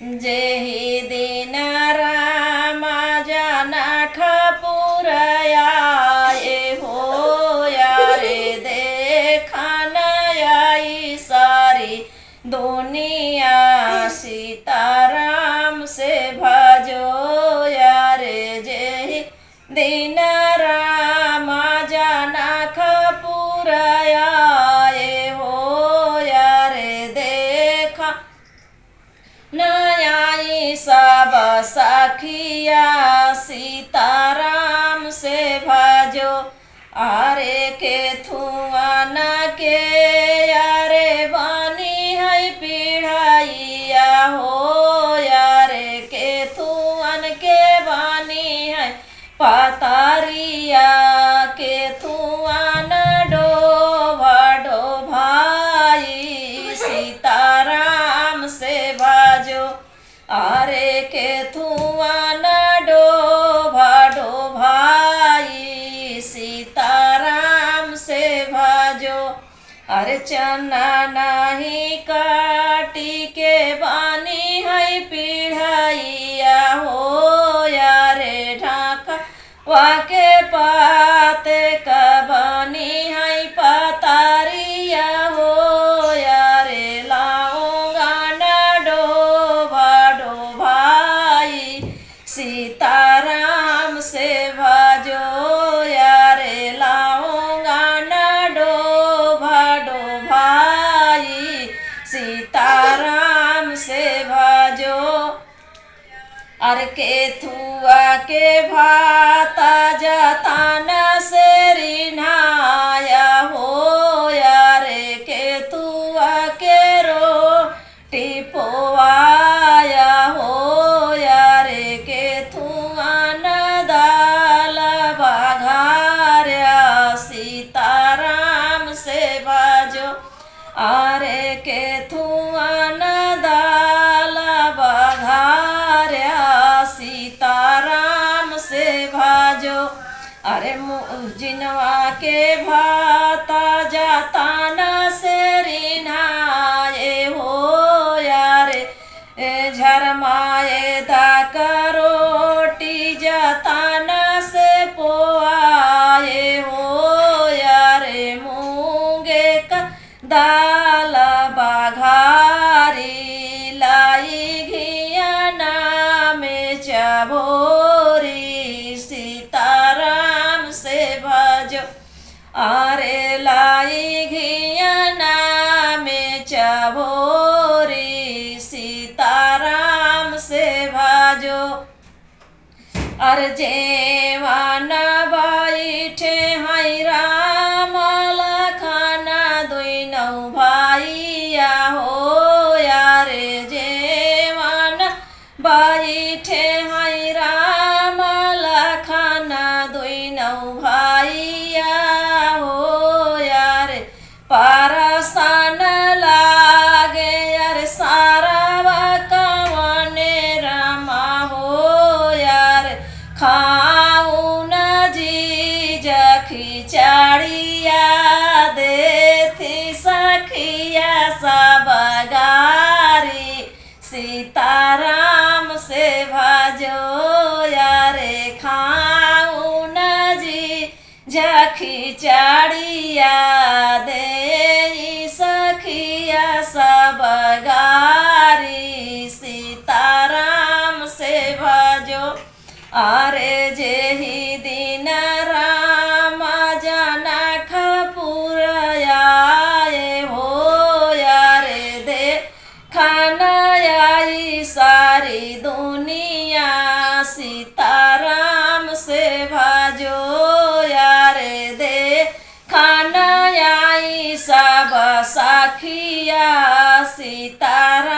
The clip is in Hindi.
जेहि दिन रामा जनक पुरयाए हो यारे देखन आई सारी दुनिया सीताराम से भजो यारे जेहि दिन राम जनक पुरयाए हो यारे देखा नयाई सब सखिया सीताराम से भजो आरे के थुआन के यारे बानी है पीढ़ाइया हो यारे के थुआन के बानी है पतारिया के थुआन डोभा डोभाई सीताराम से भजो आरे के थुआन डोभा डोभाई सीताराम से भजो अरे चना नहीं काटी के बानी है पीढ़ाइया हो यारे ढाका वाके पाते कबानी है पतारिया हो यारे लाऊंगा न डोभा डोभाई सीताराम से भजो यारे लाऊंगा न डोभा डोभाई सीताराम से भजो अर के थुआ के भाता जतान से रिन्हाया हो यारे के थुआ के रोटी पोवाया हो यारे के थुआ न दाल बघार्या सीताराम से भजो आरे के थुआ न दाल बघार्या सीताराम से भजो अरे जिनवा के भाता जातान से रिन्हाए हो यारे झरमाए दाक रोटी जातान से पोआए हो यारे मूंगे का दाल बघारी लाई घियाना में चबोरी सीताराम से भजो आरे लाई घियाना में चबोरी सीताराम से भजो अर जेवान बैठे हैं राम लखन दुई नौ भाइया हो यारे जेवान बैठे हैं राम लखन दुई नौ भाइया हो यारे परसन लागे यार सारा कवने रमा हो यार खाऊ न जी जखी चाड़िया देती सखिया सब गारी सीताराम से भजो यारे खाऊ न जी जखी चाड़िया दे सखिया सब गारी सीताराम से भजो आरे जेहि दिन राम जनक पुरयाए हो यारे देखन आई सारी दुनिया सीताराम से भजो यारे देखन आई सब सखिया सीताराम